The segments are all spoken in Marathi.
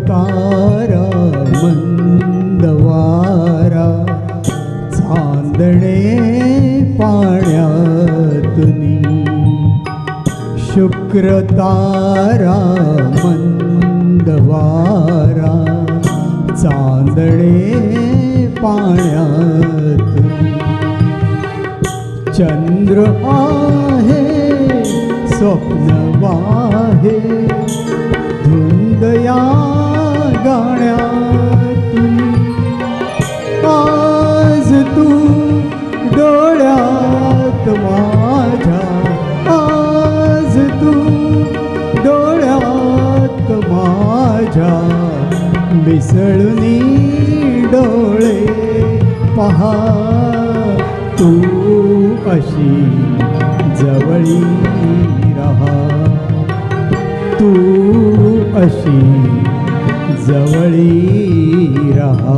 तारा मंदवारा चांदणे पाण्यातुनी शुक्र तारा मंदवारा चांदणे पाण्यातुनी चंद्र आहे स्वप्न वाहे धुंद या गाण्यातुनी आज तू डोळ्यात माझ्या आज तू डोळ्यात माझ्या मिसळुनी डोळे पहा तू अशी जवळी रहा तू अशी जवळी रहा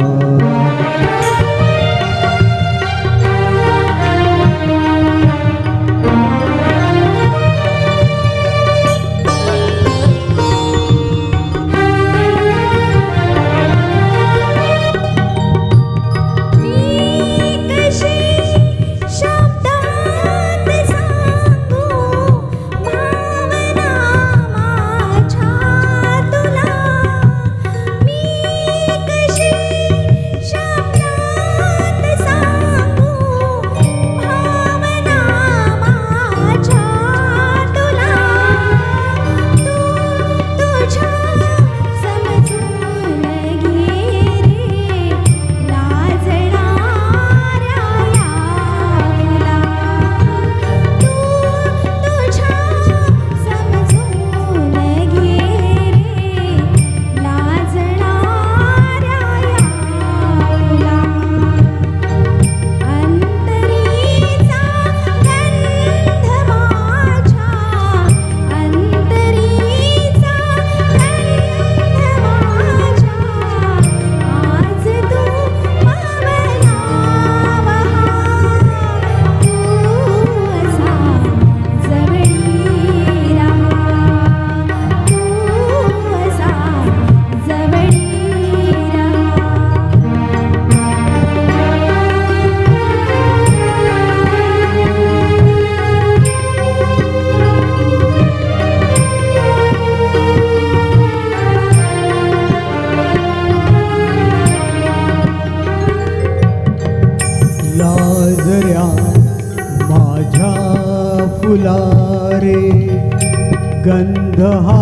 लाजऱ्या माझ्या फुलारे गंध हा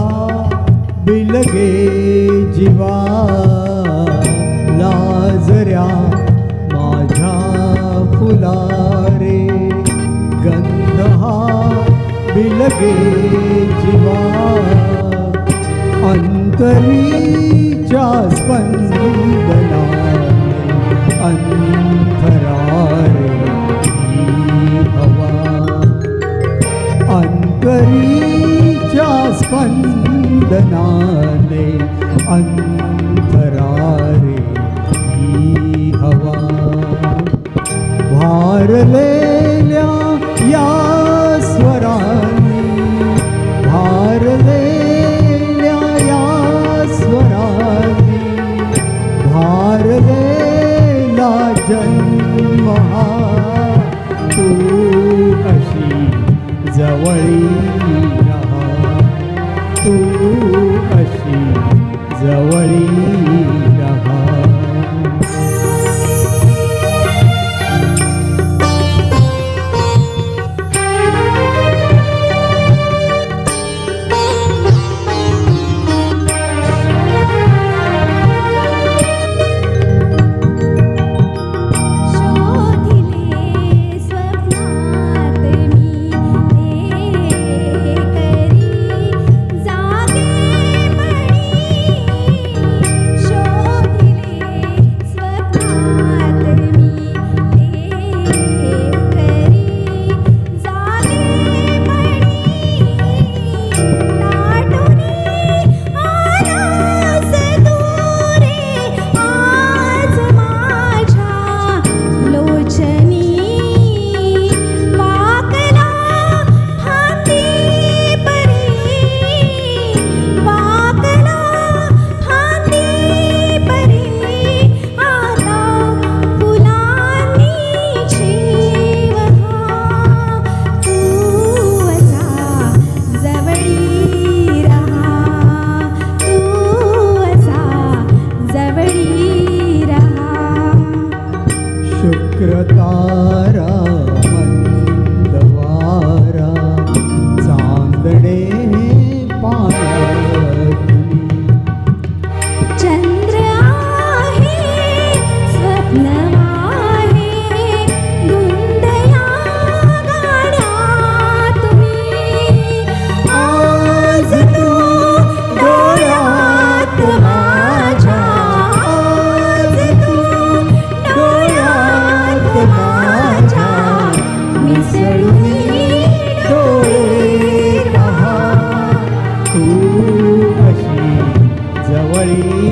बिलगे जीवा लाजऱ्या माझ्या फुलारे गंध हा बिलगे जीवा अंतरीच्या स्पंदना अंतरारे ही हवा अंतरीच्या स्पंदनाने अंतरारे ही हवा भारलेल्या या स्वरांनी भारलेल्या या स्वरांनी भारलेला जन्म हा तू अशी जवळी रहा तू अशी जवळी रहा शोधिले स्वप्नात मी शुक्रतारा मंदवारा चांदणे पाण्यातली चंद्र आहे स्वप्न आहे धुंदया गाड्यात मी आज तू डोळ्यात माझ्या आज तू डोळ्यात माझ्या मिसळून डोळे पहा तू अशी जवळी